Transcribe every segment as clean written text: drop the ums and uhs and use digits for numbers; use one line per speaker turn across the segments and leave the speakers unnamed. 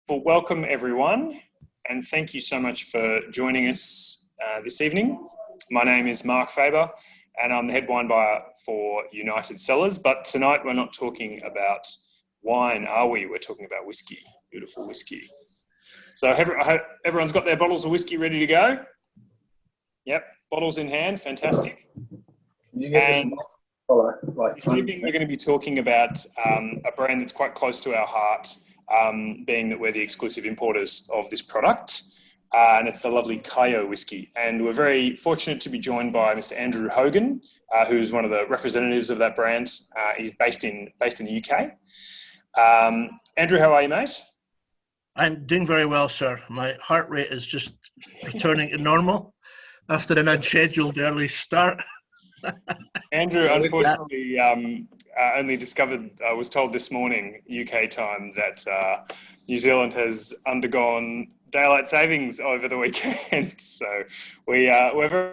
Well, welcome everyone, and thank you so much for joining us this evening. My name is Mark Faber, and I'm the head wine buyer for United Cellars. But tonight we're not talking about wine, are we? We're talking about whiskey, beautiful whiskey. So I hope everyone's got their bottles of whiskey ready to go. Yep, bottles in hand, fantastic.
You get this
This evening we're going to be talking about a brand that's quite close to our heart, being that we're the exclusive importers of this product, and it's the lovely Kaiyo whiskey. And we're very fortunate to be joined by Mr. Andrew Hogan, who's one of the representatives of that brand. He's based in the UK. Andrew, how are you, mate?
I'm doing very well, sir. My heart rate is just returning to normal after an unscheduled early start.
Andrew, unfortunately, only discovered, was told this morning, UK time, that New Zealand has undergone daylight savings over the weekend. So we're very...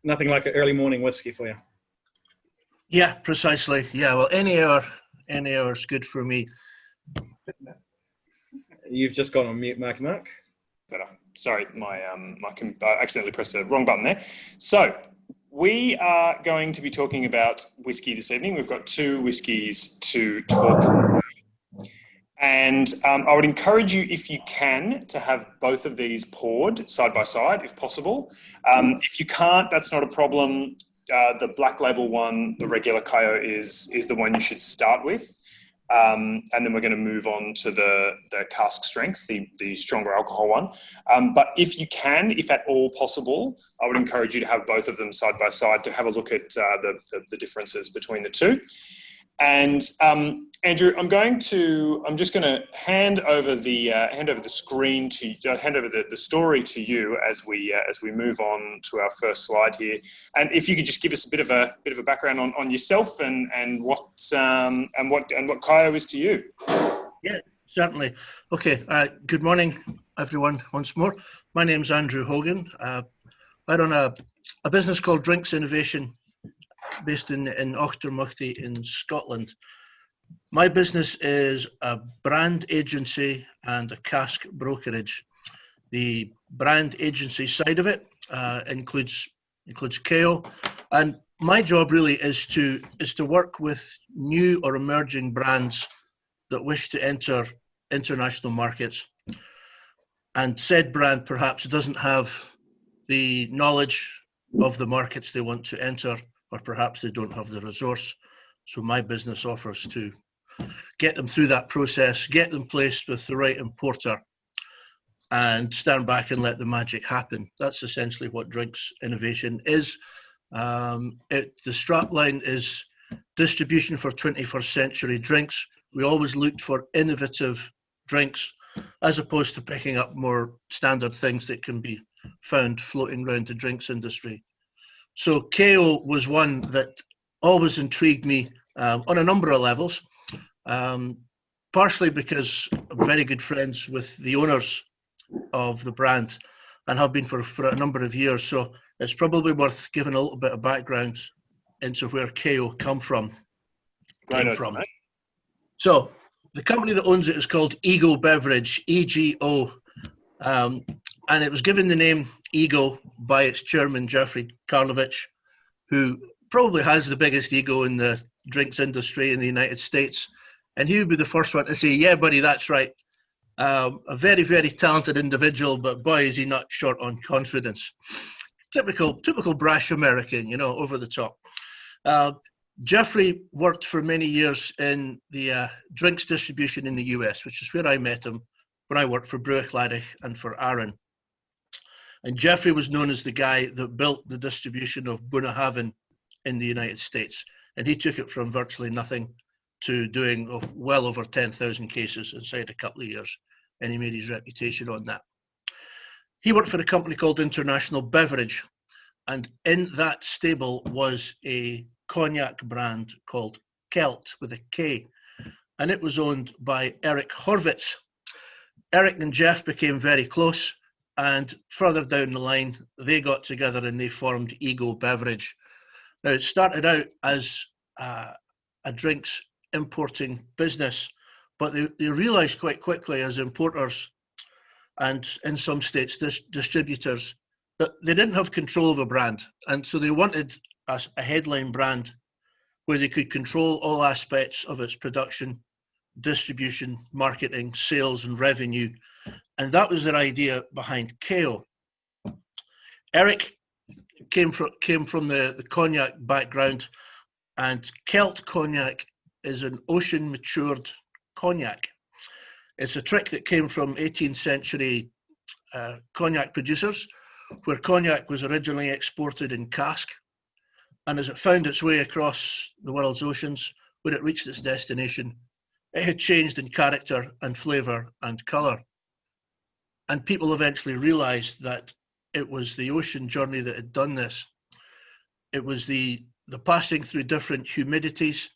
Nothing like an early morning whiskey for you.
Yeah, precisely. Yeah, well, any hour is good for me.
You've just gone on mute, Mark.
Better. Sorry, I accidentally pressed the wrong button there. So we are going to be talking about whiskey this evening. We've got two whiskies to talk about. And I would encourage you, if you can, to have both of these poured side by side, if possible. If you can't, that's not a problem. The black label one, the regular Kaiyo, is the one you should start with. And then we're going to move on to the cask strength, the stronger alcohol one. But if you can, if at all possible, I would encourage you to have both of them side by side to have a look at the differences between the two. And Andrew, I'm just going to hand over the screen to you, hand over the story to you as we move on to our first slide here. And if you could just give us a bit of a background on yourself and what Kaiyo is to you.
Yeah, certainly. Okay. Good morning, everyone. Once more, my name's Andrew Hogan. I run a business called Drinks Innovation, based in Auchtermuchty in Scotland. My business is a brand agency and a cask brokerage. The brand agency side of it includes Kaiyo, and my job really is to work with new or emerging brands that wish to enter international markets, and said brand perhaps doesn't have the knowledge of the markets they want to enter, or perhaps they don't have the resource. So my business offers to get them through that process, get them placed with the right importer, and stand back and let the magic happen. That's essentially what Drinks Innovation is. The strapline is distribution for 21st century drinks. We always looked for innovative drinks as opposed to picking up more standard things that can be found floating around the drinks industry. So Kaiyo was one that always intrigued me on a number of levels, partially because I'm very good friends with the owners of the brand and have been for a number of years. So it's probably worth giving a little bit of background into where Kaiyo came from. So the company that owns it is called Ego Beverage, EGO. And it was given the name Ego by its chairman, Jeffrey Karlovich, who probably has the biggest ego in the drinks industry in the United States. And he would be the first one to say, yeah, buddy, that's right. A very, very talented individual, but boy, is he not short on confidence. Typical brash American, over the top. Jeffrey worked for many years in the drinks distribution in the US, which is where I met him when I worked for Bruichladdich and for Aaron. And Jeffrey was known as the guy that built the distribution of Bunnahabhain in the United States. And he took it from virtually nothing to doing well over 10,000 cases inside a couple of years. And he made his reputation on that. He worked for a company called International Beverage. And in that stable was a cognac brand called Kelt with a K. And it was owned by Eric Horvitz. Eric and Jeff became very close. And further down the line, they got together and they formed Ego Beverage. Now, it started out as a drinks importing business, but they realized quite quickly as importers and in some states distributors that they didn't have control of a brand, and so they wanted a headline brand where they could control all aspects of its production, distribution, marketing, sales, and revenue. And that was their idea behind Kaiyo. Eric came from the cognac background, and Celt cognac is an ocean matured cognac. It's a trick that came from 18th century cognac producers, where cognac was originally exported in cask, and as it found its way across the world's oceans, when it reached its destination, it had changed in character and flavour and colour. And people eventually realised that it was the ocean journey that had done this. It was the passing through different humidities,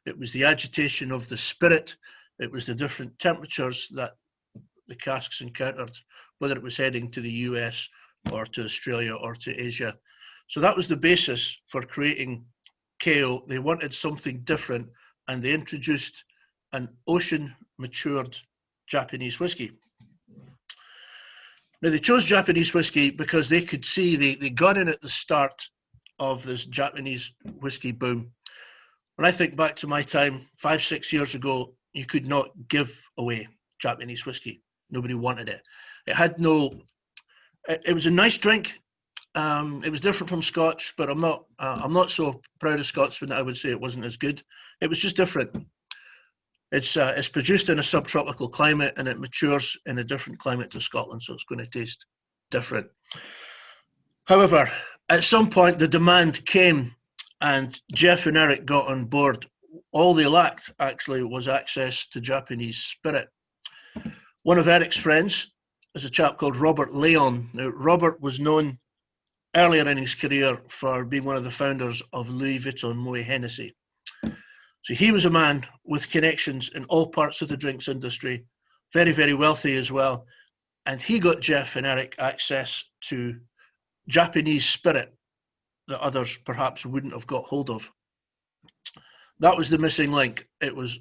it was the agitation of the spirit, it was the different temperatures that the casks encountered, whether it was heading to the US or to Australia or to Asia. So that was the basis for creating Kaiyo. They wanted something different, and they introduced an ocean matured Japanese whiskey. Now, they chose Japanese whiskey because they could see they got in at the start of this Japanese whiskey boom. When I think back to my time 5-6 years ago, you could not give away Japanese whiskey. Nobody wanted it. It had no. It was a nice drink. It was different from Scotch, but I'm not so proud of Scotsman that I would say it wasn't as good. It was just different. It's produced in a subtropical climate, and it matures in a different climate to Scotland, so it's going to taste different. However, at some point the demand came, and Jeff and Eric got on board. All they lacked actually was access to Japanese spirit. One of Eric's friends is a chap called Robert Leon. Now, Robert was known earlier in his career for being one of the founders of Louis Vuitton Moet Hennessy. So he was a man with connections in all parts of the drinks industry, very, very wealthy as well. And he got Jeff and Eric access to Japanese spirit that others perhaps wouldn't have got hold of. That was the missing link. It was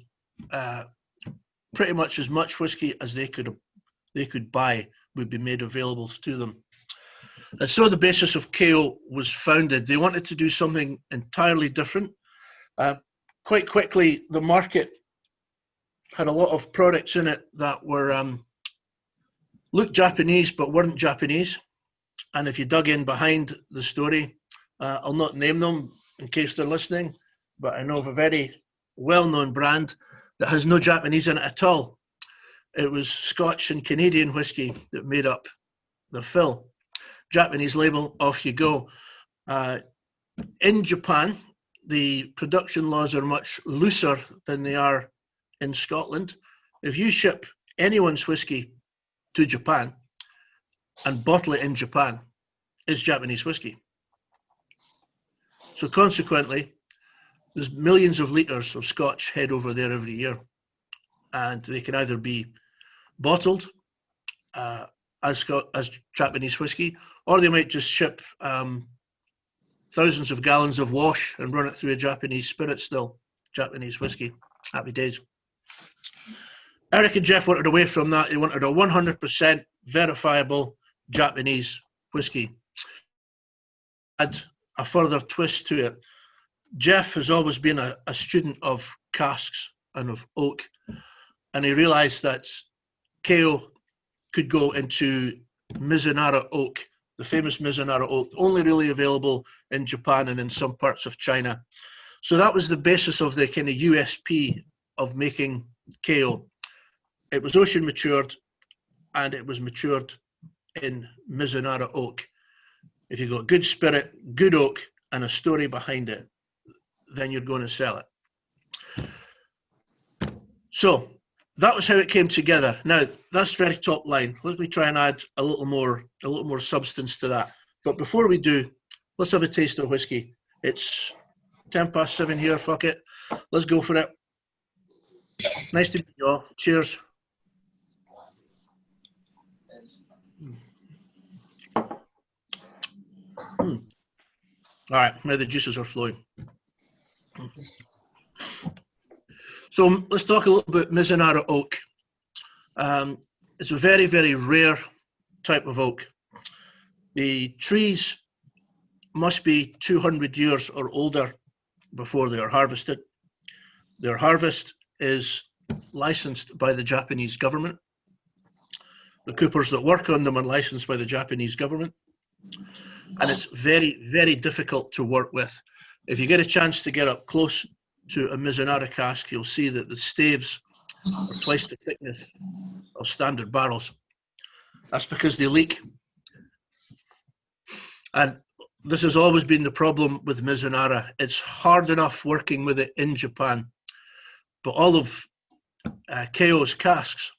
pretty much as much whiskey as they could buy would be made available to them. And so the basis of Kaiyo was founded. They wanted to do something entirely different. Quite quickly, the market had a lot of products in it that were looked Japanese but weren't Japanese. And if you dug in behind the story, I'll not name them in case they're listening, but I know of a very well-known brand that has no Japanese in it at all. It was Scotch and Canadian whiskey that made up the fill. Japanese label, off you go. In Japan, the production laws are much looser than they are in Scotland. If you ship anyone's whiskey to Japan and bottle it in Japan, it's Japanese whiskey. So consequently, there's millions of litres of Scotch head over there every year, and they can either be bottled as Japanese whiskey, or they might just ship thousands of gallons of wash and run it through a Japanese spirit still, Japanese whiskey. Happy days. Eric and Jeff wanted away from that. They wanted a 100% verifiable Japanese whiskey. Add a further twist to it. Jeff has always been a student of casks and of oak, and he realized that Kaiyo could go into Mizunara oak, the famous Mizunara oak, only really available in Japan and in some parts of China. So that was the basis of the kind of USP of making Kaiyo. It was ocean matured, and it was matured in Mizunara oak. If you've got good spirit, good oak, and a story behind it, then you're going to sell it. So that was how it came together. Now, that's very top line. Let me try and add a little more substance to that. But before we do, let's have a taste of whiskey. It's 7:10 here, fuck it. Let's go for it. Nice to meet you all. Cheers. All right, now the juices are flowing. So let's talk a little bit Mizunara oak. It's a very, very rare type of oak. The trees must be 200 years or older before they are harvested. Their harvest is licensed by the Japanese government. The coopers that work on them are licensed by the Japanese government. And it's very, very difficult to work with. If you get a chance to get up close to a Mizunara cask, you'll see that the staves are twice the thickness of standard barrels. That's because they leak. And this has always been the problem with Mizunara. It's hard enough working with it in Japan, but all of Kaiyo's casks,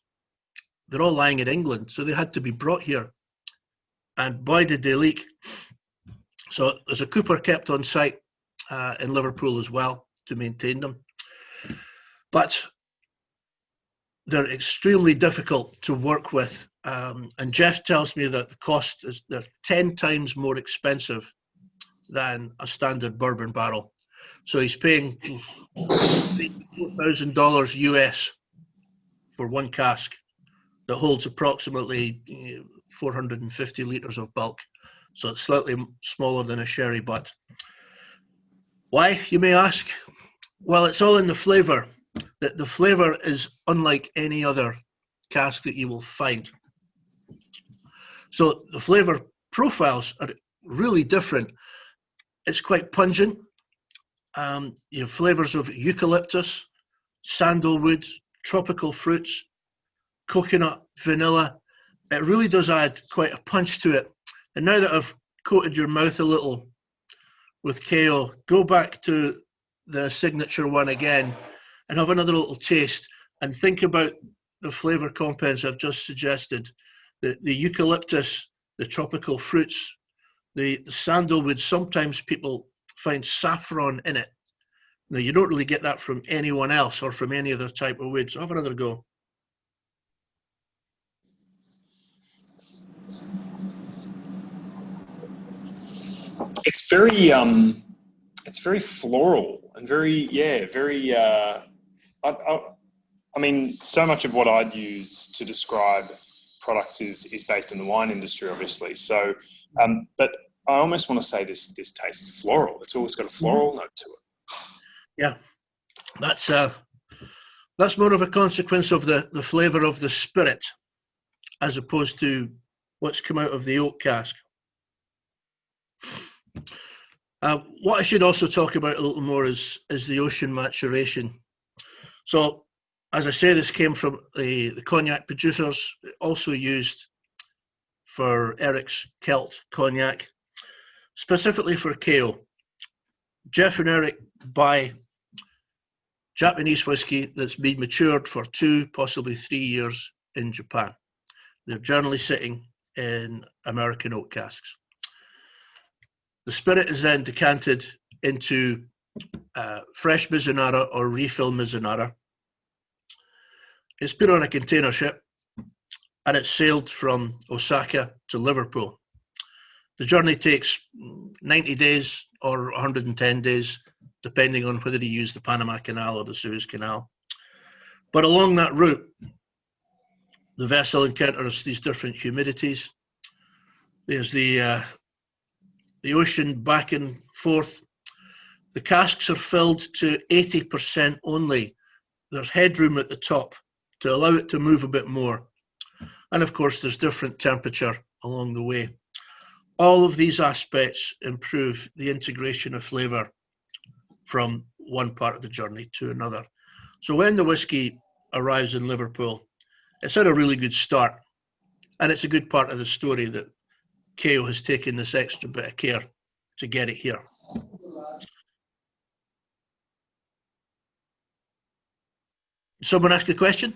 they're all lying in England, so they had to be brought here. And boy, did they leak. So there's a cooper kept on site in Liverpool as well to maintain them. But they're extremely difficult to work with. And Jeff tells me that the cost is they're 10 times more expensive than a standard bourbon barrel. So he's paying $4,000 US for one cask that holds approximately 450 litres of bulk. So it's slightly smaller than a sherry butt. Why, you may ask? Well, it's all in the flavour. The flavour is unlike any other cask that you will find. So the flavour profiles are really different. It's quite pungent. You have flavours of eucalyptus, sandalwood, tropical fruits, coconut, vanilla. It really does add quite a punch to it. And now that I've coated your mouth a little with Kaiyo, go back to the signature one again and have another little taste and think about the flavour compounds I've just suggested. The eucalyptus, the tropical fruits, the sandalwood. Sometimes people find saffron in it. Now, you don't really get that from anyone else or from any other type of wood. So have another go.
It's very floral and very. I mean, so much of what I'd use to describe products is based in the wine industry, obviously. So, but I almost want to say this tastes floral. It's always got a floral note to it.
Yeah, that's more of a consequence of the flavour of the spirit as opposed to what's come out of the oak cask. What I should also talk about a little more is the ocean maturation. So, as I say, this came from the cognac producers, also used for Eric's Celt cognac, specifically for Kaiyo. Jeff and Eric buy Japanese whiskey that's been matured for 2, possibly 3 years in Japan. They're generally sitting in American oak casks. The spirit is then decanted into fresh Mizunara or refill Mizunara. It's put on a container ship and it's sailed from Osaka to Liverpool. The journey takes 90 days or 110 days, depending on whether you use the Panama Canal or the Suez Canal. But along that route, the vessel encounters these different humidities. There's the ocean back and forth. The casks are filled to 80% only. There's headroom at the top to allow it to move a bit more. And of course, there's different temperature along the way. All of these aspects improve the integration of flavour from one part of the journey to another. So when the whiskey arrives in Liverpool, it's had a really good start. And it's a good part of the story that Kaiyo has taken this extra bit of care to get it here. Someone ask a question?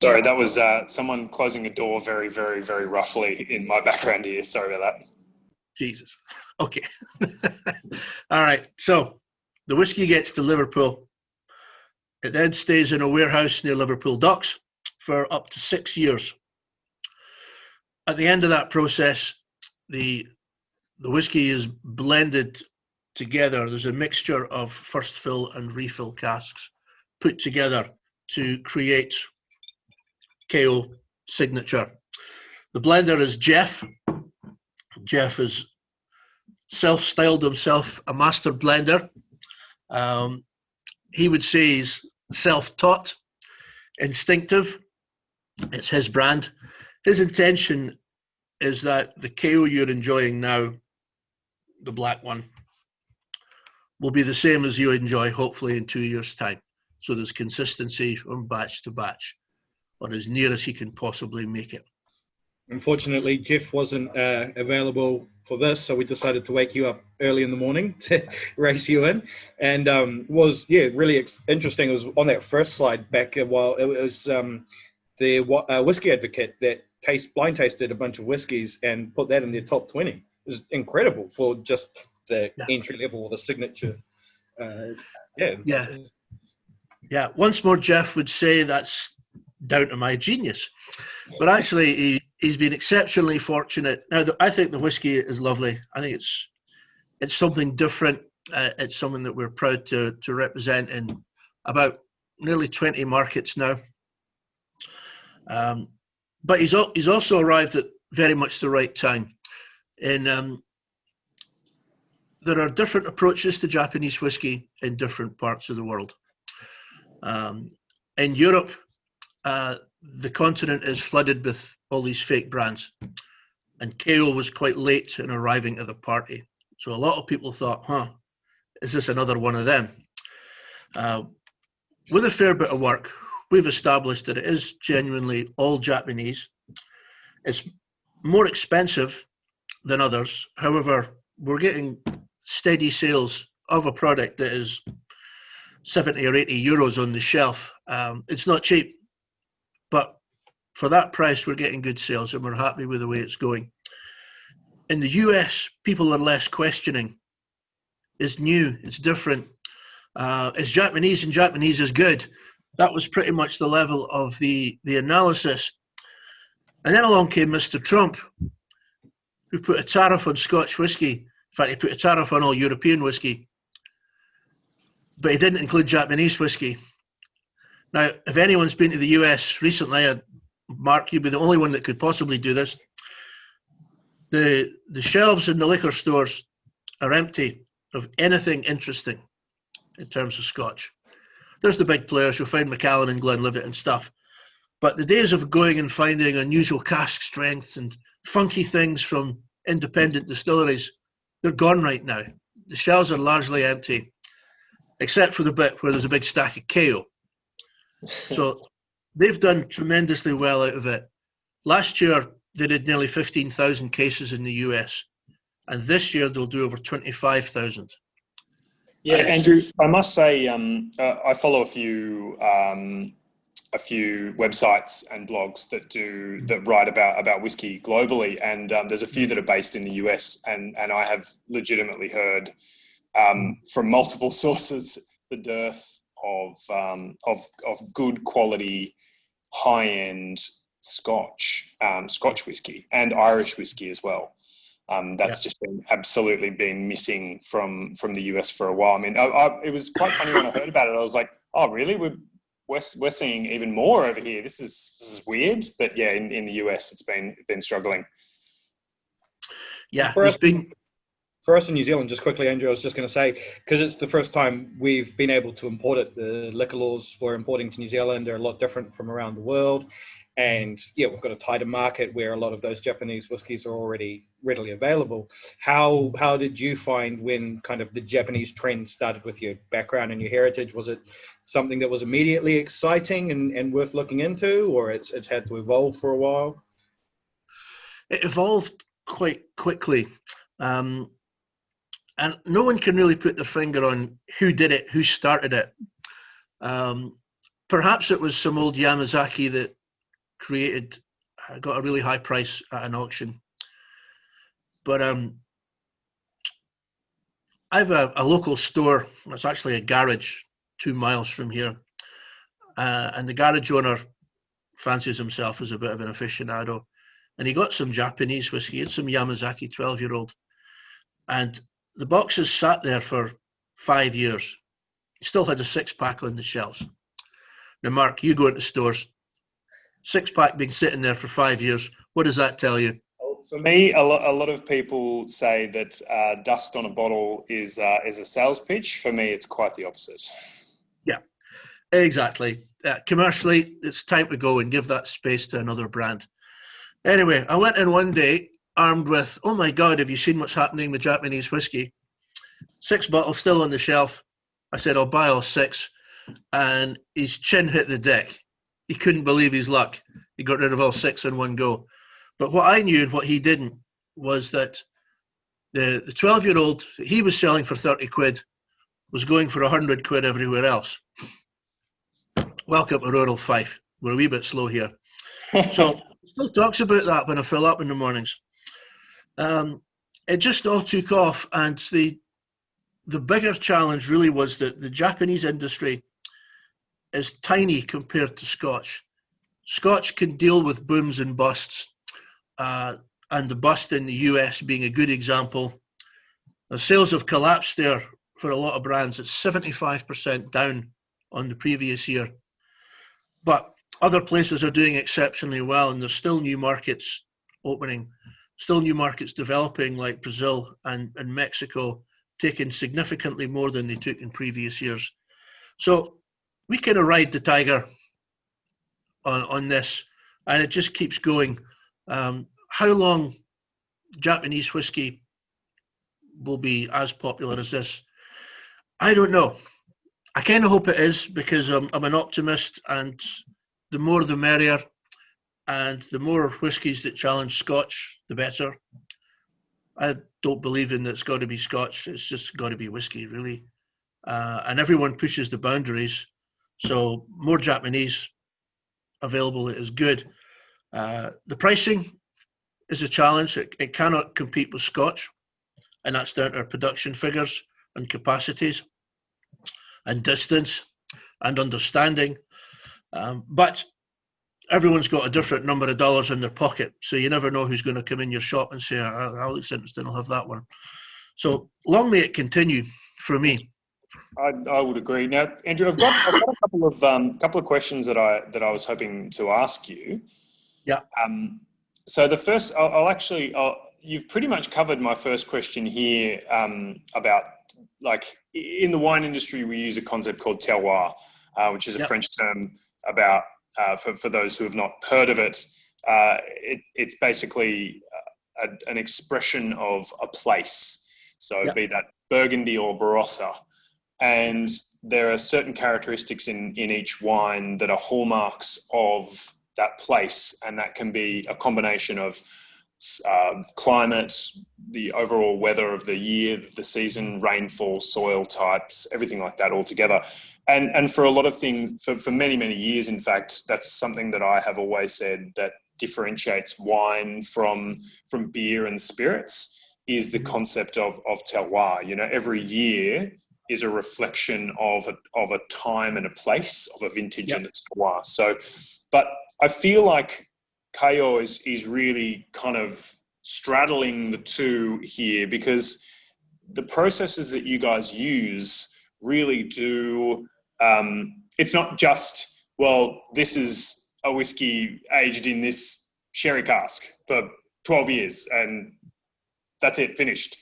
Sorry, that was someone closing a door very, very, very roughly in my background here. Sorry about that.
Jesus. Okay. All right. So the whiskey gets to Liverpool. It then stays in a warehouse near Liverpool docks for up to 6 years. At the end of that process, the whiskey is blended together. There's a mixture of first fill and refill casks put together to create Kaiyo signature. The blender is Jeff. Jeff has self-styled himself a master blender. He would say he's self-taught, instinctive. It's his brand. His intention is that the Kaiyo you're enjoying now, the black one, will be the same as you enjoy hopefully in 2 years' time. So there's consistency from batch to batch, or as near as he can possibly make it.
Unfortunately, Jeff wasn't available for this, so we decided to wake you up early in the morning to race you in. And was really interesting. It was on that first slide back a while. It was the Whiskey Advocate that blind tasted a bunch of whiskies and put that in their top 20. It was incredible for just the entry level or the signature.
Yeah. Once more, Jeff would say that's down to my genius, but actually he's been exceptionally fortunate. Now, I think the whiskey is lovely. I think it's something different. It's something that we're proud to represent in about nearly 20 markets now. But he's also arrived at very much the right time. There are different approaches to Japanese whiskey in different parts of the world. In Europe, the continent is flooded with all these fake brands, and Kaiyo was quite late in arriving at the party. So a lot of people thought, is this another one of them? With a fair bit of work, we've established that it is genuinely all Japanese. It's more expensive than others. However, we're getting steady sales of a product that is 70 or 80 euros on the shelf. It's not cheap, but for that price, we're getting good sales and we're happy with the way it's going. In the US, people are less questioning. It's new, it's different. It's Japanese and Japanese is good. That was pretty much the level of the analysis. And then along came Mr. Trump, who put a tariff on Scotch whiskey. In fact, he put a tariff on all European whiskey, but he didn't include Japanese whiskey. Now, if anyone's been to the US recently, Mark, you'd be the only one that could possibly do this. The shelves in the liquor stores are empty of anything interesting in terms of Scotch. There's the big players. You'll find Macallan and Glenlivet and stuff. But the days of going and finding unusual cask strengths and funky things from independent distilleries, they're gone right now. The shelves are largely empty, except for the bit where there's a big stack of Kaiyo. So they've done tremendously well out of it. Last year, they did nearly 15,000 cases in the US. And this year, they'll do over 25,000.
Yeah, Andrew, I must say, I follow a few websites and blogs that write about whiskey globally, and there's a few that are based in the US, and I have legitimately heard from multiple sources the dearth of good quality, high end Scotch whiskey and Irish whiskey as well. That's just been missing from the US for a while. I mean, it was quite funny when I heard about it. I was like, oh, really? We're seeing even more over here. This is weird. But yeah, in the US, it's been struggling.
Yeah,
for us in New Zealand, just quickly, Andrew, I was just going to say, because it's the first time we've been able to import it. The liquor laws for importing to New Zealand are a lot different from around the world. And yeah, we've got a tighter market where a lot of those Japanese whiskies are already readily available. How did you find when kind of the Japanese trend started with your background and your heritage? Was it something that was immediately exciting and worth looking into, or it's had to evolve for a while?
It evolved quite quickly. And no one can really put their finger on who did it, who started it. Perhaps it was some old Yamazaki that got a really high price at an auction. But I have a local store. It's actually a garage 2 miles from here. And the garage owner fancies himself as a bit of an aficionado. And he got some Japanese whiskey. He had some Yamazaki 12-year-old. And the boxes sat there for 5 years. He still had a 6-pack on the shelves. Now, Mark, you go into stores, 6-pack been sitting there for 5 years. What does that tell you?
For me, a lot of people say that dust on a bottle is a sales pitch. For me, it's quite the opposite.
Yeah, exactly. Commercially, it's time to go and give that space to another brand. Anyway, I went in one day armed with, oh my God, have you seen what's happening with Japanese whiskey? 6 bottles still on the shelf. I said, I'll buy all 6. And his chin hit the deck. He couldn't believe his luck. He got rid of all 6 in one go. But what I knew and what he didn't was that the 12-year-old he was selling for 30 quid was going for 100 quid everywhere else. Welcome to rural Fife. We're a wee bit slow here. So still talks about that when I fill up in the mornings. It just all took off, and the bigger challenge really was that the Japanese industry is tiny compared to Scotch. Scotch can deal with booms and busts, and the bust in the US being a good example. The sales have collapsed there for a lot of brands. It's 75% down on the previous year. But other places are doing exceptionally well, and there's still new markets opening, still new markets developing, like Brazil and Mexico, taking significantly more than they took in previous years. So we kind of ride the tiger on this, and it just keeps going. How long Japanese whiskey will be as popular as this? I don't know. I kind of hope it is, because I'm an optimist, and the more the merrier, and the more whiskies that challenge Scotch, the better. I don't believe in that it's got to be Scotch. It's just got to be whiskey, really. And everyone pushes the boundaries. So more Japanese available is good. The pricing is a challenge. It cannot compete with Scotch, and that's down to our production figures and capacities and distance and understanding. But everyone's got a different number of dollars in their pocket, so you never know who's going to come in your shop and say, that looks interesting, I'll have that one. So long may it continue for me.
I would agree. Now, Andrew, I've got a couple of questions that I was hoping to ask you.
Yeah.
So the first, you've pretty much covered my first question here about, like, in the wine industry, we use a concept called terroir, which is a French term about, for those who have not heard of it, it's basically an expression of a place. So be that Burgundy or Barossa. And there are certain characteristics in each wine that are hallmarks of that place. And that can be a combination of climate, the overall weather of the year, the season, rainfall, soil types, everything like that all together. And for a lot of things, for many, many years, in fact, that's something that I have always said that differentiates wine from beer and spirits is the concept of terroir. You know, every year is a reflection of a time and a place, of a vintage and a terroir. So, but I feel like Kaiyo is really kind of straddling the two here, because the processes that you guys use really do, it's not just, well, this is a whiskey aged in this sherry cask for 12 years and that's it, finished.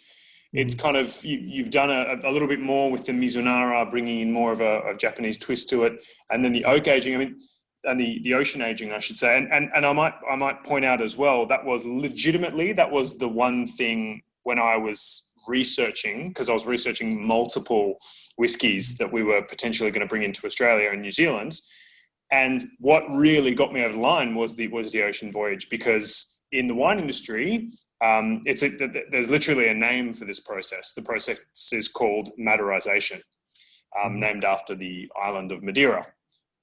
It's kind of, you've done a little bit more with the Mizunara, bringing in more of a Japanese twist to it. And then the oak aging, I mean, and the ocean aging, I should say. And I might point out as well, that was the one thing when I was researching, because I was researching multiple whiskies that we were potentially going to bring into Australia and New Zealand. And what really got me over the line was the ocean voyage, because in the wine industry, there's literally a name for this process. The process is called Maderization, named after the island of Madeira.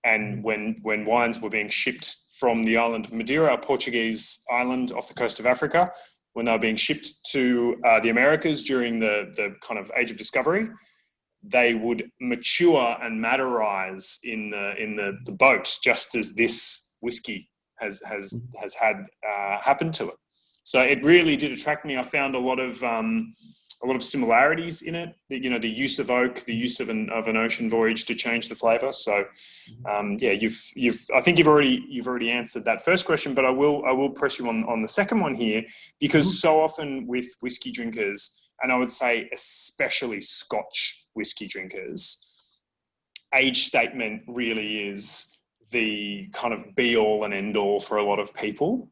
And when wines were being shipped from the island of Madeira, a Portuguese island off the coast of Africa, when they were being shipped to the Americas during the kind of age of discovery, they would mature and maderize in the boat, just as this whiskey has had happened to it. So it really did attract me. I found a lot of a lot of similarities in it. The use of oak, the use of an ocean voyage to change the flavour. So, I think you've already answered that first question, but I will press you on the second one here, because so often with whiskey drinkers, and I would say especially Scotch whiskey drinkers, age statement really is the kind of be all and end all for a lot of people.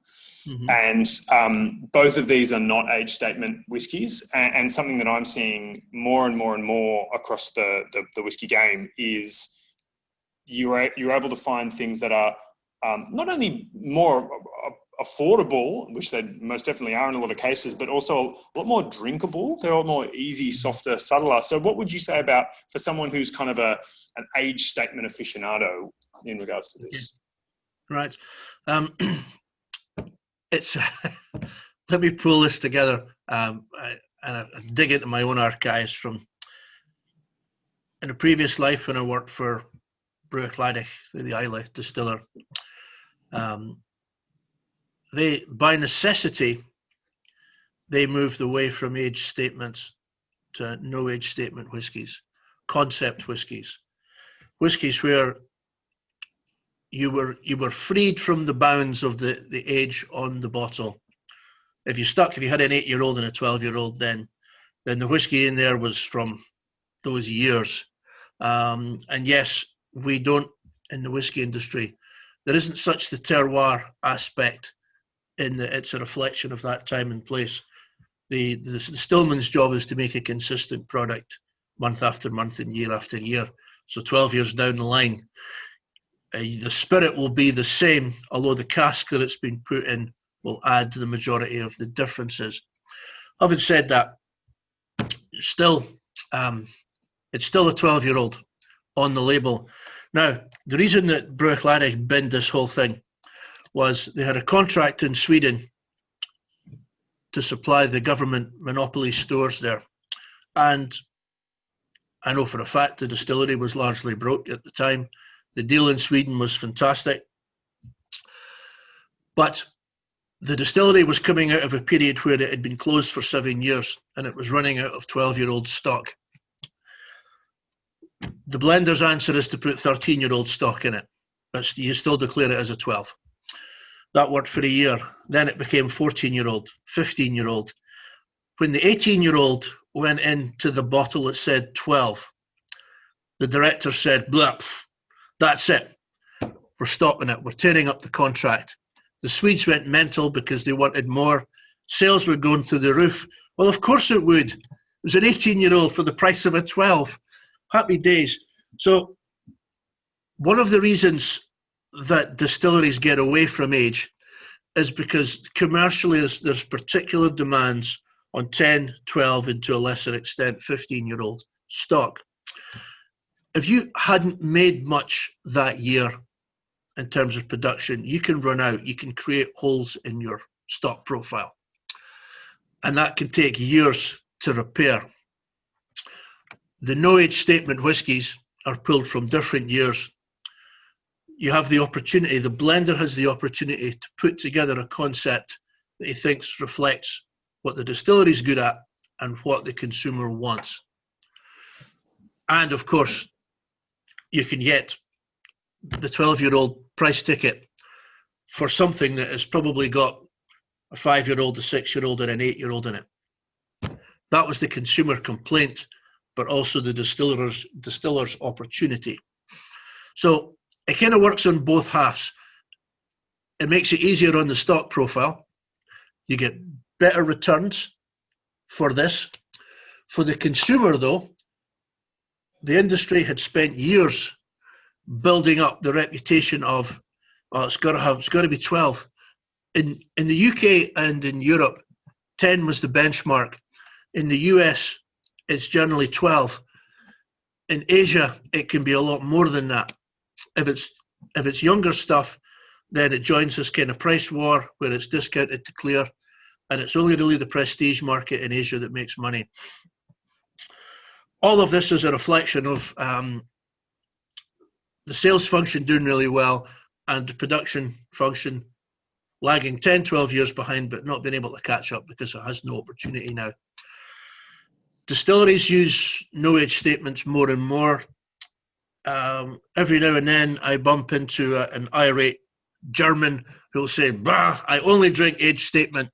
And both of these are not age statement whiskies. And something that I'm seeing more and more and more across the whiskey game is you're able to find things that are not only more affordable, which they most definitely are in a lot of cases, but also a lot more drinkable. They're a lot more easy, softer, subtler. So what would you say about, for someone who's kind of an age statement aficionado in regards to this?
Right. It's let me pull this together and I dig into my own archives from in a previous life when I worked for Bruichladdich, the Islay distiller. They, by necessity, they moved away from age statements to no age statement whiskies, concept whiskies where you were freed from the bounds of the age on the bottle. If you had an 8-year-old and a 12-year-old, then the whiskey in there was from those years. And yes, we don't, in the whiskey industry, there isn't such the terroir aspect in that it's a reflection of that time and place. The stillman's job is to make a consistent product month after month and year after year. So 12 years down the line, the spirit will be the same, although the cask that it's been put in will add to the majority of the differences. Having said that, it's still a 12-year-old on the label. Now, the reason that Bruichladdich binned this whole thing was they had a contract in Sweden to supply the government monopoly stores there. And I know for a fact the distillery was largely broke at the time. The deal in Sweden was fantastic. But the distillery was coming out of a period where it had been closed for 7 years and it was running out of 12-year-old stock. The blender's answer is to put 13-year-old stock in it, but you still declare it as a 12. That worked for a year. Then it became 14-year-old, 15-year-old. When the 18-year-old went into the bottle, it said 12. The director said, blah, that's it. We're stopping it. We're tearing up the contract. The Swedes went mental because they wanted more. Sales were going through the roof. Well, of course it would. It was an 18-year-old for the price of a 12. Happy days. So one of the reasons that distilleries get away from age is because commercially there's particular demands on 10, 12, and to a lesser extent 15-year-old stock. If you hadn't made much that year in terms of production, you can run out, you can create holes in your stock profile. And that can take years to repair. The no age statement whiskies are pulled from different years. You have the opportunity, the blender has the opportunity to put together a concept that he thinks reflects what the distillery is good at and what the consumer wants. And of course, you can get the 12-year-old price ticket for something that has probably got a 5-year-old, a 6-year-old, and an 8-year-old in it. That was the consumer complaint, but also the distiller's opportunity. So it kind of works on both halves. It makes it easier on the stock profile. You get better returns for this. For the consumer, though, the industry had spent years building up the reputation of, oh, it's got to be 12. In the UK and in Europe, 10 was the benchmark. In the US, it's generally 12. In Asia, it can be a lot more than that. If it's younger stuff, then it joins this kind of price war where it's discounted to clear, and it's only really the prestige market in Asia that makes money. All of this is a reflection of the sales function doing really well and the production function lagging 10, 12 years behind, but not being able to catch up because it has no opportunity now. Distilleries use no-age statements more and more. Every now and then I bump into an irate German who'll say, "Bah, I only drink age statement."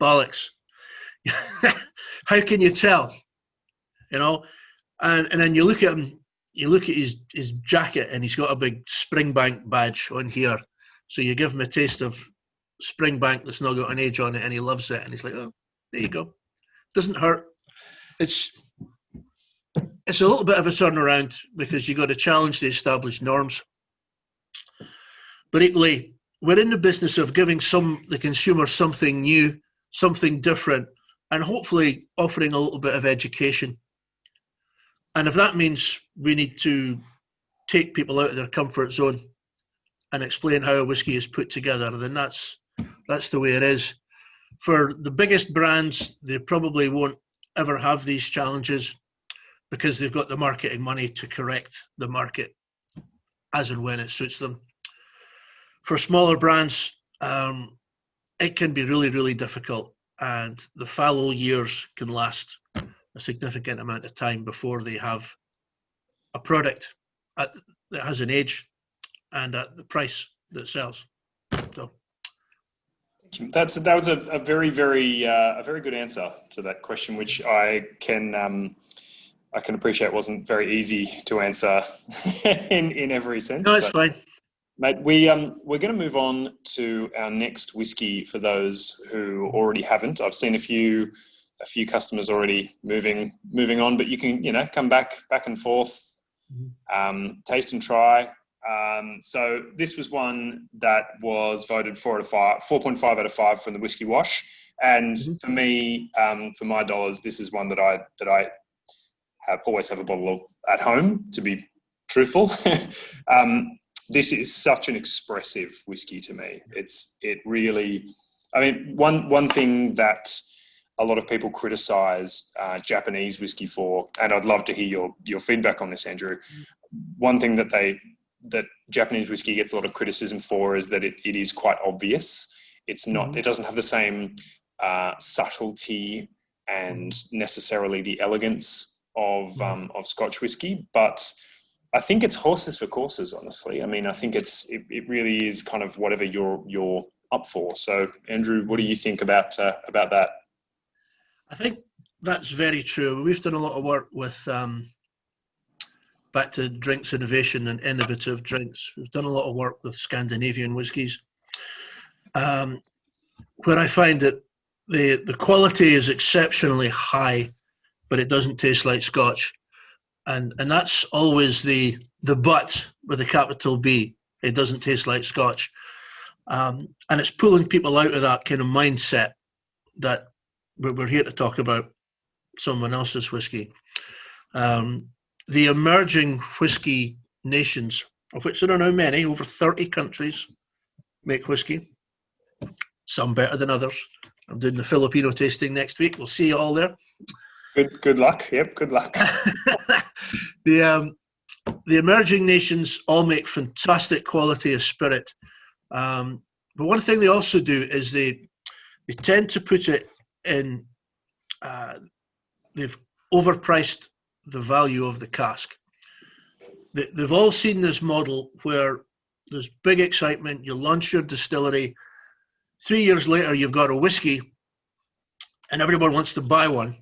Bollocks. How can you tell? You know? And then you look at him, you look at his jacket, and he's got a big Springbank badge on here. So you give him a taste of Springbank that's not got an age on it, and he loves it. And he's like, "Oh, there you go. Doesn't hurt." It's a little bit of a turnaround because you got to challenge the established norms. But equally, we're in the business of giving the consumer something new, something different, and hopefully offering a little bit of education. And if that means we need to take people out of their comfort zone and explain how a whiskey is put together, then that's the way it is. For the biggest brands, they probably won't ever have these challenges because they've got the marketing money to correct the market as and when it suits them. For smaller brands, it can be really, really difficult, and the fallow years can last a significant amount of time before they have a product that has an age and at the price that sells. So.
That was a very, very good answer to that question, which I can appreciate wasn't very easy to answer in every sense.
No, it's fine.
Mate, we're going to move on to our next whiskey for those who already haven't. I've seen a few customers already moving on, but you can come back and forth, taste and try. So this was one that was voted 4.5 out of 5 from the Whiskey Wash, and for me, for my dollars, this is one that I always have a bottle of at home. To be truthful. This is such an expressive whiskey to me. It really, I mean, one thing that a lot of people criticize Japanese whiskey for, and I'd love to hear your feedback on this, Andrew. One thing that Japanese whiskey gets a lot of criticism for is that it is quite obvious. It's not, it doesn't have the same subtlety and necessarily the elegance of Scotch whiskey, but I think it's horses for courses, honestly. I mean, I think it really is kind of whatever you're up for. So, Andrew, what do you think about that?
I think that's very true. We've done a lot of work with back to drinks innovation and innovative drinks. We've done a lot of work with Scandinavian whiskies, where I find that the quality is exceptionally high, but it doesn't taste like Scotch. And that's always the but with a capital B. It doesn't taste like Scotch. And it's pulling people out of that kind of mindset that we're here to talk about someone else's whiskey. The emerging whiskey nations, of which there are now many, over 30 countries make whiskey, some better than others. I'm doing the Filipino tasting next week. We'll see you all there.
Good luck. Yep, good luck.
The emerging nations all make fantastic quality of spirit. But one thing they also do is they tend to put it in, they've overpriced the value of the cask. They've all seen this model where there's big excitement, you launch your distillery, 3 years later you've got a whiskey and everyone wants to buy one.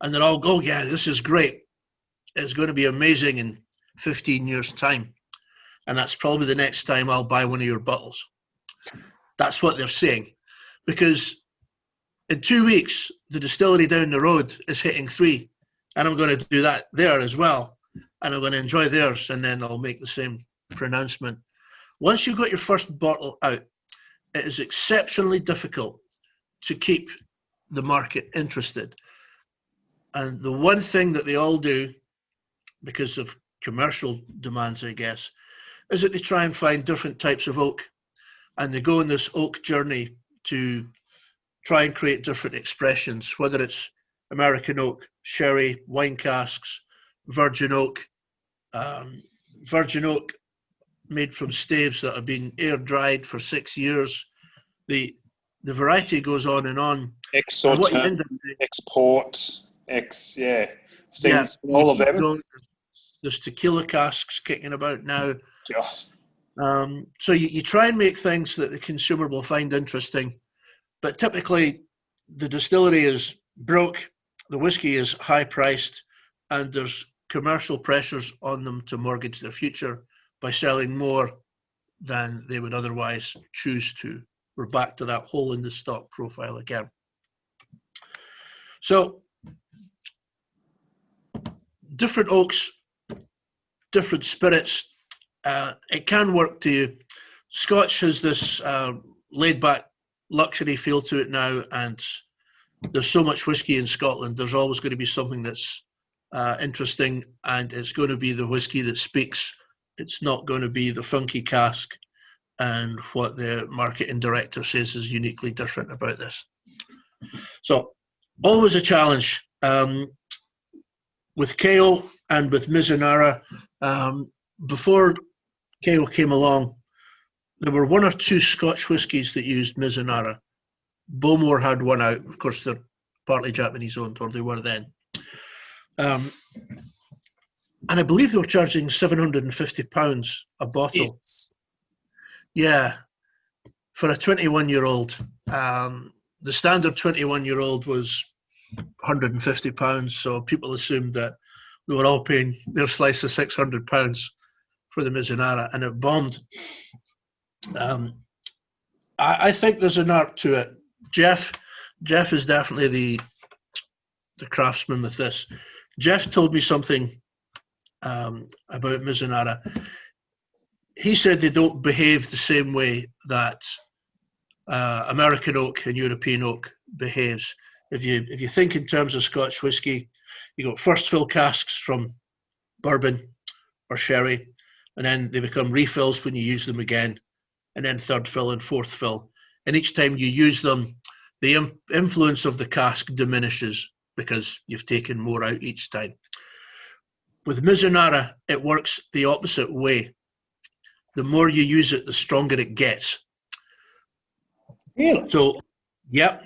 And they're all, oh yeah, this is great. It's going to be amazing in 15 years' time. And that's probably the next time I'll buy one of your bottles. That's what they're saying. Because in 2 weeks, the distillery down the road is hitting 3. And I'm going to do that there as well. And I'm going to enjoy theirs, and then I'll make the same pronouncement. Once you've got your first bottle out, it is exceptionally difficult to keep the market interested. And the one thing that they all do, because of commercial demands, I guess, is that they try and find different types of oak. And they go on this oak journey to try and create different expressions, whether it's American oak, sherry, wine casks, virgin oak made from staves that have been air dried for 6 years. The variety goes on and on.
Export. Yeah. I've seen
Yeah,
all of
keep
them.
going. There's tequila casks kicking about now.
Gosh.
So you try and make things that the consumer will find interesting, but typically the distillery is broke, the whiskey is high priced, and there's commercial pressures on them to mortgage their future by selling more than they would otherwise choose to. We're back to that hole in the stock profile again. So different oaks, different spirits, it can work to you. Scotch has this laid back luxury feel to it now, and there's so much whiskey in Scotland, there's always going to be something that's interesting, and it's going to be the whiskey that speaks. It's not going to be the funky cask and what the marketing director says is uniquely different about this. So always a challenge. With Kaiyo and with Mizunara, before Kaiyo came along, there were one or two Scotch whiskies that used Mizunara. Bowmore had one out. Of course, they're partly Japanese owned, or they were then. And I believe they were charging £750 a bottle.
Yes.
Yeah, for a 21-year-old. The standard 21-year-old was £150, so people assumed that we were all paying their slice of £600 for the Mizunara, and it bombed. I think there's an art to it. Jeff is definitely the craftsman with this. Jeff told me something about Mizunara. He said they don't behave the same way that American oak and European oak behaves. If you think in terms of Scotch whiskey, you got first fill casks from bourbon or sherry, and then they become refills when you use them again, and then third fill and fourth fill. And each time you use them, the influence of the cask diminishes because you've taken more out each time. With Mizunara, it works the opposite way. The more you use it, the stronger it gets.
Really?
So, yeah,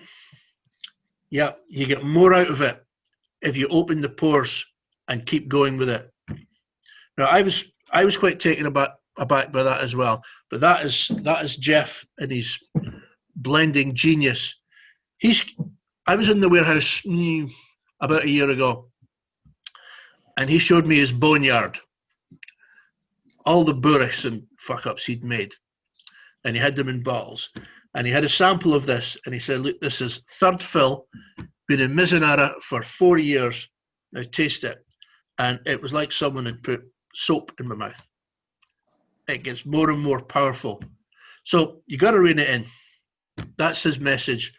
you get more out of it if you open the pores and keep going with it. Now, I was quite taken aback by that as well. But that is Jeff and his blending genius. I was in the warehouse about a year ago, and he showed me his boneyard, all the burris and fuck ups he'd made, and he had them in bottles. And he had a sample of this, and he said, "Look, this is third fill, been in Mizunara for 4 years. Now taste it." And it was like someone had put soap in my mouth. It gets more and more powerful. So you got to rein it in. That's his message.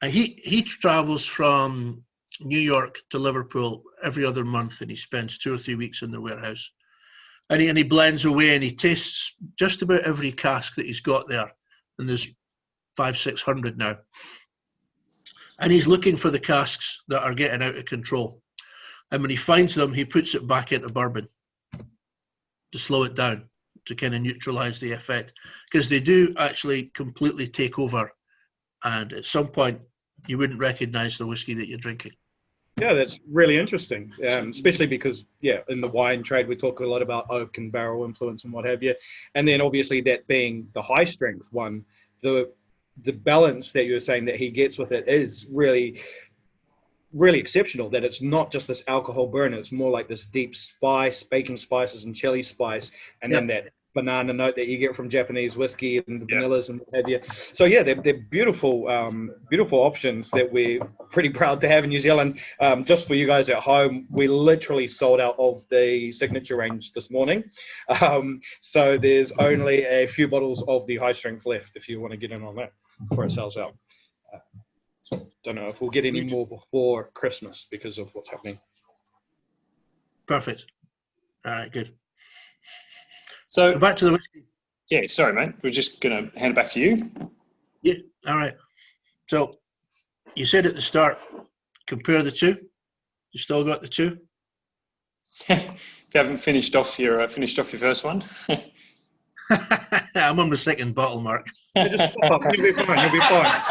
And he travels from New York to Liverpool every other month, and he spends 2 or 3 weeks in the warehouse. And he blends away, and he tastes just about every cask that he's got there. And there's 500-600 now. And he's looking for the casks that are getting out of control. And when he finds them, he puts it back into bourbon to slow it down, to kind of neutralize the effect. Because they do actually completely take over. And at some point, you wouldn't recognize the whiskey that you're drinking.
Yeah, that's really interesting, especially because, in the wine trade, we talk a lot about oak and barrel influence and what have you. And then obviously that being the high strength one, the balance that you were saying that he gets with it is really, really exceptional, that it's not just this alcohol burn, it's more like this deep spice, baking spices and chili spice, and then that banana note that you get from Japanese whiskey and the vanillas and what have you. So they're beautiful, beautiful options that we're pretty proud to have in New Zealand. Just for you guys at home, we literally sold out of the signature range this morning. So there's only a few bottles of the high strength left if you want to get in on that before it sells out. Don't know if we'll get any more before Christmas because of what's happening.
Perfect. All right, good.
So
back to the whiskey.
Yeah, sorry, mate. We're just going to hand it back to you.
Yeah, all right. So you said at the start, compare the two. You still got the two?
If you haven't finished off your first one.
I'm on the second bottle, Mark.
Just stop. You'll be fine. You'll be fine.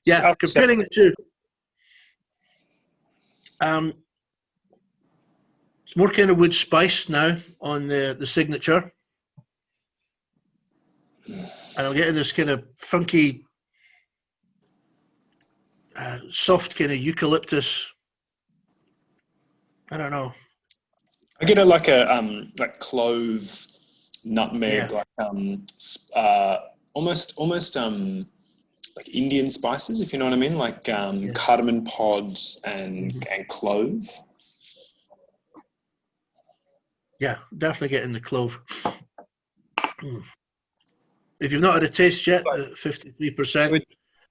Yeah, comparing the two. It's more kind of wood spice now on the signature. And I'm getting this kind of funky, soft kind of eucalyptus. I don't know.
I get like a like clove, nutmeg,
Yeah.
like almost like Indian spices, if you know what I mean, like cardamom pods and clove.
Yeah, definitely getting the clove. If you've not had a taste yet, 53%.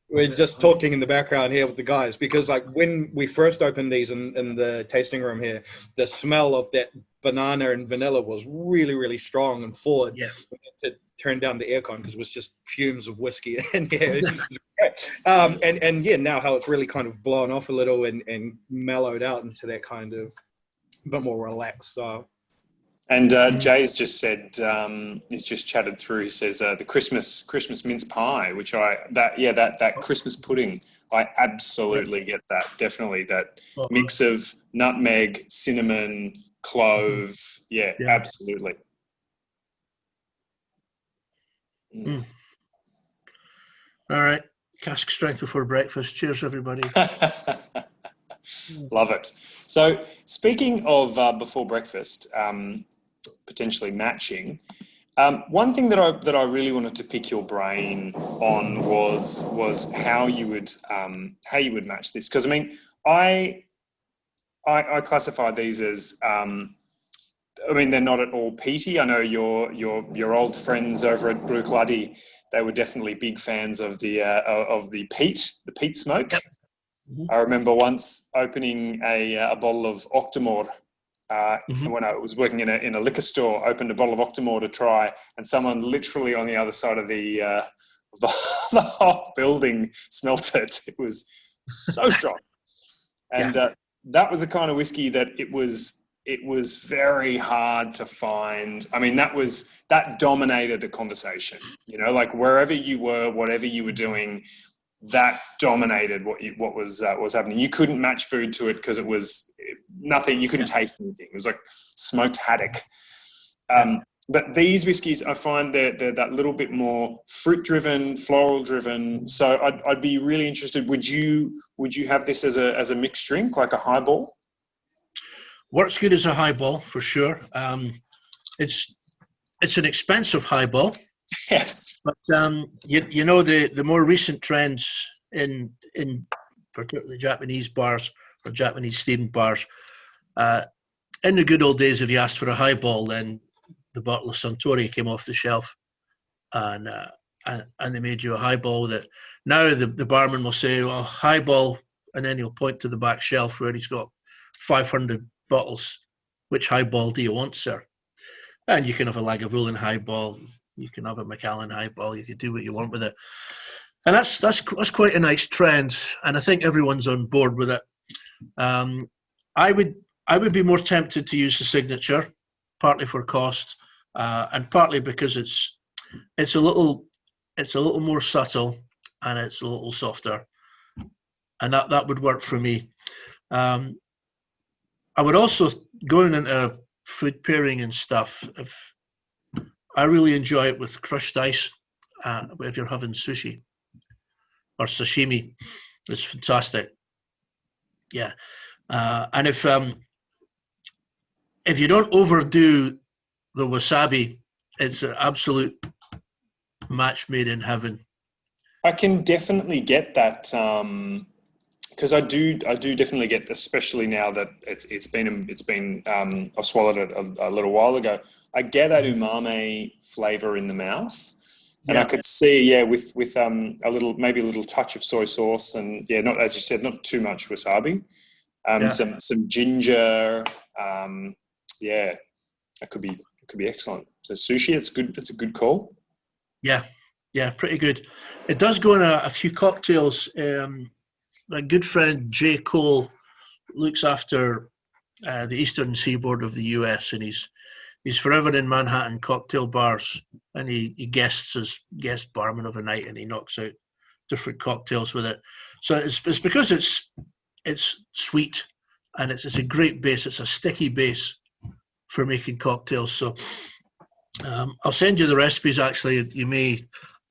We're just talking in the background here with the guys because, like, when we first opened these in the tasting room here, the smell of that banana and vanilla was really, really strong and forward.
Yeah.
We had to turn down the aircon because it was just fumes of whiskey in here. And yeah, now how it's really kind of blown off a little and mellowed out into that kind of bit more relaxed style.
And Jay's just said, he's just chatted through. He says the Christmas mince pie, which that Christmas pudding. I absolutely get that. Definitely that mix of nutmeg, cinnamon, clove. Yeah, absolutely.
Mm. All right, cask strength before breakfast. Cheers, everybody.
Love it. So speaking of before breakfast. Potentially matching. One thing that I really wanted to pick your brain on was how you would match this, because I mean I classify these as I mean they're not at all peaty. I know your old friends over at Brook Luddy, they were definitely big fans of the peat smoke.
Yep.
I remember once opening a bottle of Octomore. When I was working in a liquor store, opened a bottle of Octomore to try, and someone literally on the other side of the whole building smelt it. It was so strong, and that was the kind of whiskey that it was very hard to find. I mean, that dominated the conversation. You know, like wherever you were, whatever you were doing, that dominated what was happening. You couldn't match food to it because it was nothing. You couldn't taste anything. It was like smoked haddock. But these whiskies, I find they're that little bit more fruit driven, floral driven. So I'd be really interested. Would you have this as a mixed drink, like a highball?
Works good as a highball for sure. It's an expensive highball.
Yes.
But you know the more recent trends in particularly Japanese bars or Japanese themed bars, in the good old days, if you asked for a highball, then the bottle of Suntory came off the shelf, and they made you a highball. That now the barman will say, "Well, highball," and then he'll point to the back shelf where he's got 500 bottles. Which highball do you want, sir? And you can have a Lagavulin highball. You can have a Macallan highball. You can do what you want with it, and that's quite a nice trend. And I think everyone's on board with it. I would be more tempted to use the signature, partly for cost, and partly because it's a little more subtle and it's a little softer, and that would work for me. I would also, going into food pairing and stuff, I really enjoy it with crushed ice. If you're having sushi or sashimi, it's fantastic. Yeah, and if you don't overdo the wasabi, it's an absolute match made in heaven.
I can definitely get that. Because I do definitely get, especially now that it's been I swallowed it a little while ago. I get that umami flavor in the mouth, and I could see with a little touch of soy sauce, and not, as you said, not too much wasabi, some ginger, that could be excellent. So sushi, it's good. It's a good call.
Yeah, pretty good. It does go in a few cocktails. My good friend Jay Cole looks after the eastern seaboard of the US, and he's forever in Manhattan cocktail bars, and he guests as guest barman of a night, and he knocks out different cocktails with it. So it's because it's sweet and it's a great base. It's a sticky base for making cocktails. So I'll send you the recipes. Actually, you may.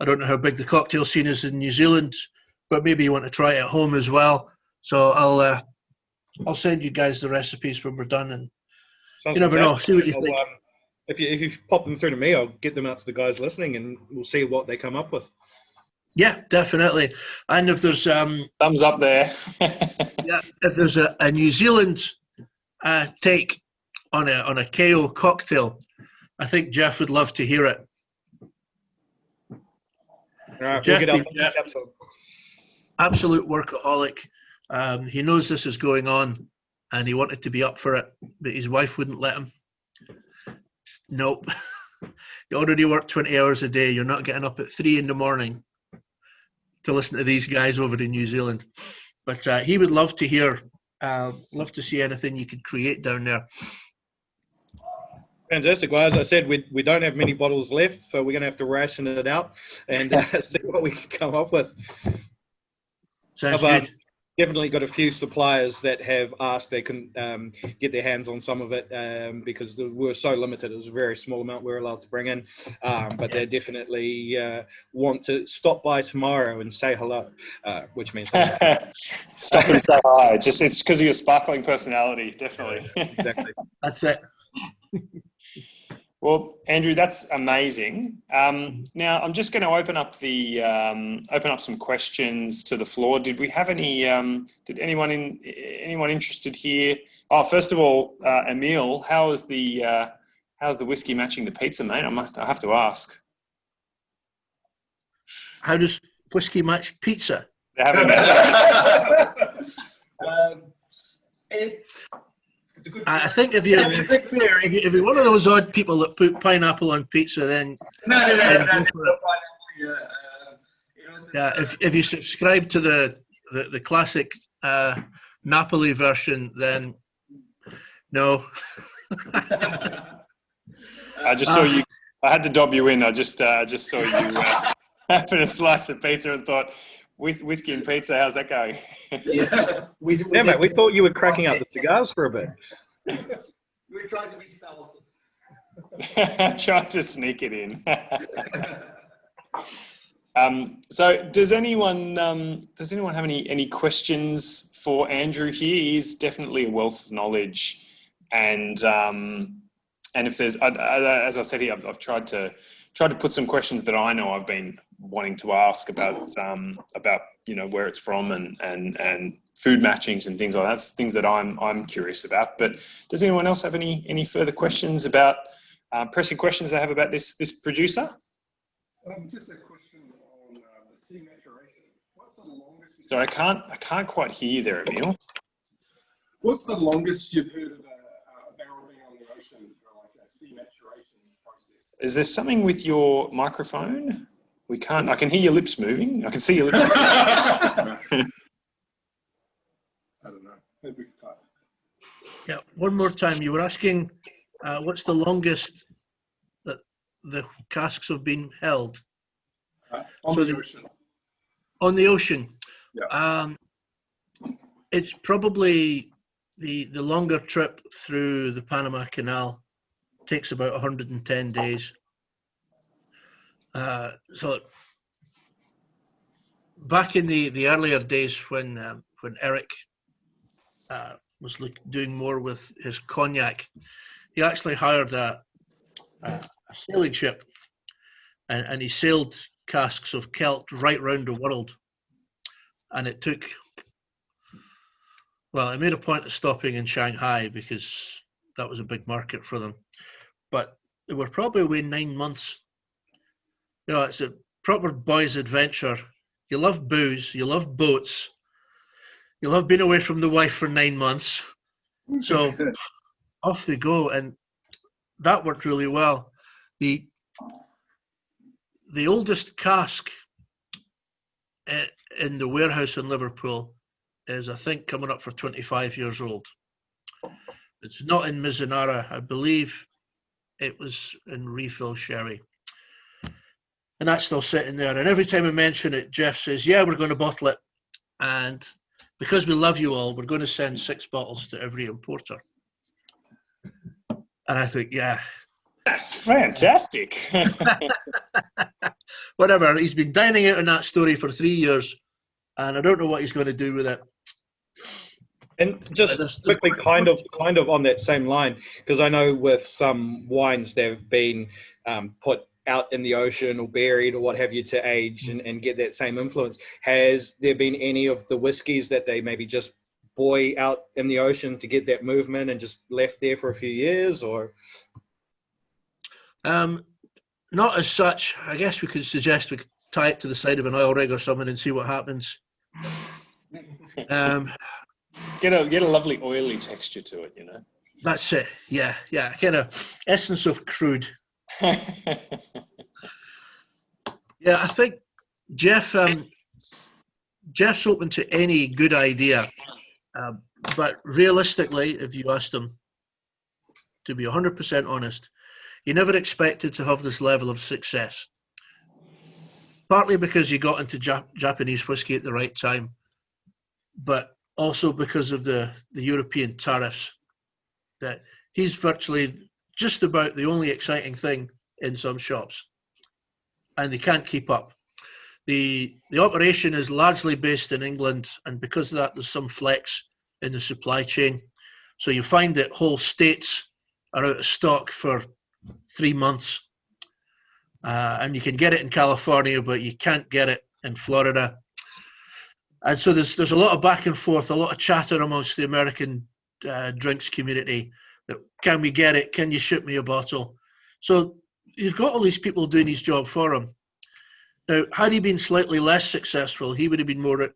I don't know how big the cocktail scene is in New Zealand, but maybe you want to try it at home as well. So I'll send you guys the recipes when we're done, and
Sounds
you never know.
fantastic.
See what you think.
If you pop them through to me, I'll get them out to the guys listening, and we'll see what they come up with.
Yeah, definitely. And if there's
Thumbs up there.
if there's a New Zealand take on a Kaiyo cocktail, I think Jeff would love to hear it.
All right,
Jeff,
we'll get
being Jeff,
episode.
absolute workaholic. He knows this is going on, and he wanted to be up for it, but his wife wouldn't let him. Nope. You already work 20 hours a day. You're not getting up at 3 a.m. to listen to these guys over in New Zealand. But he would love to hear, love to see anything you could create down there.
Fantastic. Well, as I said, we don't have many bottles left, so we're going to have to ration it out and see what we can come up with.
Sounds good.
Definitely got a few suppliers that have asked they can get their hands on some of it because we're so limited. It was a very small amount we were allowed to bring in, but they definitely want to stop by tomorrow and say hello, which means
stop and say hi. It's because of your sparkling personality, definitely.
Exactly.
That's it.
Well, Andrew, that's amazing. Now, I'm just going to open up some questions to the floor. Did we have any? Did anyone interested here? Oh, first of all, Emil, how's the whiskey matching the pizza, mate? I have to ask.
How does whiskey match pizza?
They haven't matched.
I think if you're one of those odd people that put pineapple on pizza, then
No.
yeah, if you subscribe to the classic Napoli version, then no.
I just saw you. I had to dob you in. I just saw you having a slice of pizza and thought, whiskey and pizza, how's that going?
Yeah,
Mate, we thought you were cracking up the cigars for a bit.
we tried to be stealthy.
Trying to sneak it in. So does anyone have any questions for Andrew here? He's definitely a wealth of knowledge, and if there's, as I said here, I've tried to put some questions that I know I've been wanting to ask about where it's from and food matchings and things like that. That's things that I'm curious about. But does anyone else have any further questions about pressing questions they have about this producer?
Just a question on the sea maturation. What's the longest?
Sorry, I can't quite hear you there, Emil.
What's the longest you've heard of a barrel being on the ocean for like a sea maturation process?
Is there something with your microphone? We can't. I can hear your lips moving. I can see your lips moving.
I don't know. Maybe we could type.
Yeah, one more time. You were asking what's the longest that the casks have been held
On
So
the
the-
ocean.
on the ocean.
Yeah.
It's probably the longer trip through the Panama Canal takes about 110 days. So back in the earlier days when Eric was doing more with his cognac, he actually hired a sailing ship, and he sailed casks of Kelt right round the world. And it took, well, I made a point of stopping in Shanghai because that was a big market for them. But they were probably away 9 months. You know, it's a proper boy's adventure. You love booze, you love boats, you love being away from the wife for 9 months. So off they go, and that worked really well. The oldest cask in the warehouse in Liverpool is, I think, coming up for 25 years old. It's not in Mizunara. I believe it was in refill sherry. And that's still sitting there. And every time I mention it, Jeff says, yeah, we're going to bottle it. And because we love you all, we're going to send 6 bottles to every importer. And I think, yeah.
That's fantastic.
Whatever. He's been dining out on that story for 3 years, and I don't know what he's going to do with it.
And just quickly, kind of on that same line, because I know with some wines they've been put out in the ocean or buried or what have you to age and get that same influence. Has there been any of the whiskies that they maybe just buoy out in the ocean to get that movement and just left there for a few years, or?
Not as such. I guess we could suggest we could tie it to the side of an oil rig or something and see what happens.
Get a lovely oily texture to it, you know.
That's it. Yeah, kind of essence of crude. Yeah, I think Jeff's open to any good idea, but realistically, if you asked him, to be 100% honest, he never expected to have this level of success. Partly because he got into Japanese whiskey at the right time, but also because of the European tariffs, that he's virtually just about the only exciting thing in some shops, and they can't keep up. The operation is largely based in England, and because of that, there's some flex in the supply chain. So you find that whole states are out of stock for 3 months, and you can get it in California, but you can't get it in Florida. And so there's a lot of back and forth, a lot of chatter amongst the American drinks community that, can we get it? Can you ship me a bottle? So you've got all these people doing his job for him. Now, had he been slightly less successful, he would have been more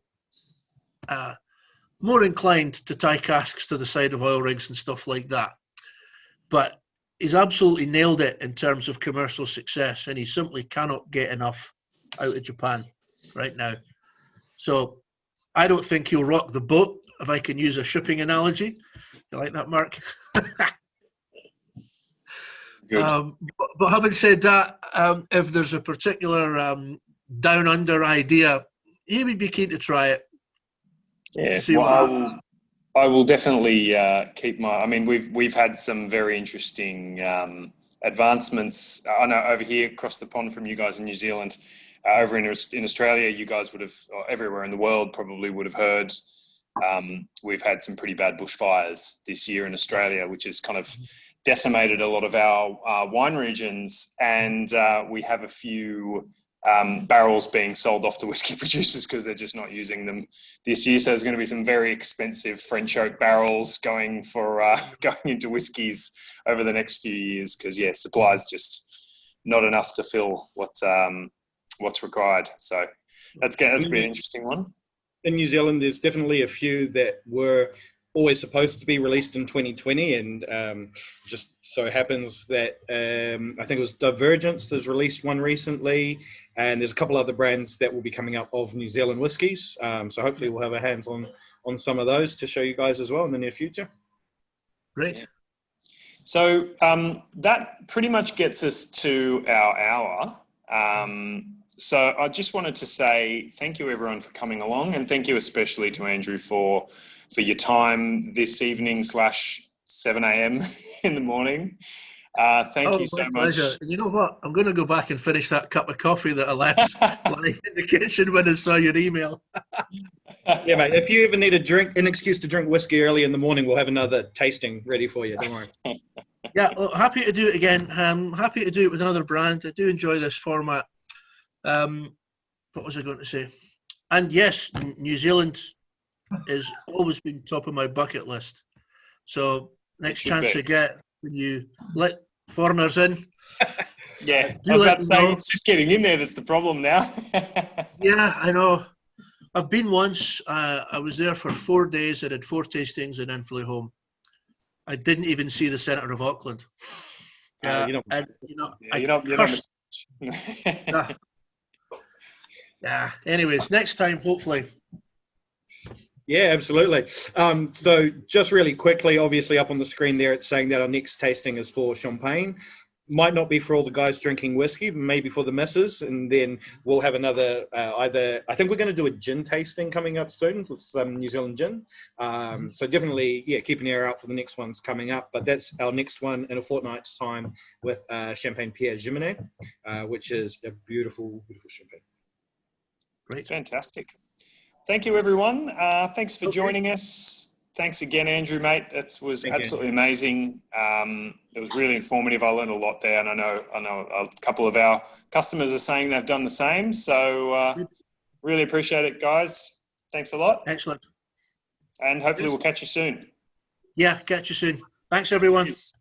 inclined to tie casks to the side of oil rigs and stuff like that. But he's absolutely nailed it in terms of commercial success, and he simply cannot get enough out of Japan right now. So I don't think he'll rock the boat, if I can use a shipping analogy. You like that, Mark?
Good.
But having said that, if there's a particular down under idea, he would be keen to try it.
Yeah,
See what happens.
I will definitely keep my. I mean, we've had some very interesting advancements. I know over here across the pond from you guys in New Zealand, over in Australia, you guys would have, or everywhere in the world probably would have heard. We've had some pretty bad bushfires this year in Australia, which has kind of decimated a lot of our wine regions, and we have a few barrels being sold off to whiskey producers because they're just not using them this year. So there's going to be some very expensive French oak barrels going into whiskies over the next few years because supply is just not enough to fill what's required. So that's going to be an interesting one.
In New Zealand, there's definitely a few that were always supposed to be released in 2020, and just so happens that I think it was Divergence has released one recently, and there's a couple other brands that will be coming up of New Zealand whiskies. So hopefully we'll have our hands on some of those to show you guys as well in the near future.
Great.
Yeah. So that pretty much gets us to our hour. So I just wanted to say thank you everyone for coming along, and thank you especially to Andrew for your time this evening / 7 a.m. in the morning. Thank you so much.
Pleasure. You know what? I'm going to go back and finish that cup of coffee that I left lying in the kitchen when I saw your email.
Yeah, mate. If you ever need an excuse to drink whiskey early in the morning, we'll have another tasting ready for you. Don't worry.
Yeah, well, happy to do it again. Happy to do it with another brand. I do enjoy this format. What was I going to say? And yes, New Zealand has always been top of my bucket list. So next chance I get, when you let foreigners in.
Yeah, I was about to say, it's just getting in there that's the problem now.
Yeah, I know. I've been once. I was there for 4 days. I did 4 tastings and then flew home. I didn't even see the centre of Auckland.
You're not
Yeah. Anyways, next time, hopefully.
Yeah, absolutely. So just really quickly, obviously up on the screen there, it's saying that our next tasting is for Champagne. might not be for all the guys drinking whiskey, maybe for the missus, and then we'll have another either. I think we're going to do a gin tasting coming up soon with some New Zealand gin. So definitely, yeah, keep an ear out for the next ones coming up. But that's our next one in a fortnight's time with Champagne Pierre Gimmonet, which is a beautiful, beautiful champagne.
Great.
Fantastic. Thank you, everyone. Thanks for joining us. Thanks again, Andrew, mate. That was absolutely amazing. It was really informative. I learned a lot there, and I know a couple of our customers are saying they've done the same. So really appreciate it, guys. Thanks a lot.
Excellent.
And hopefully we'll catch you soon.
Yeah, catch you soon. Thanks, everyone.
Cheers.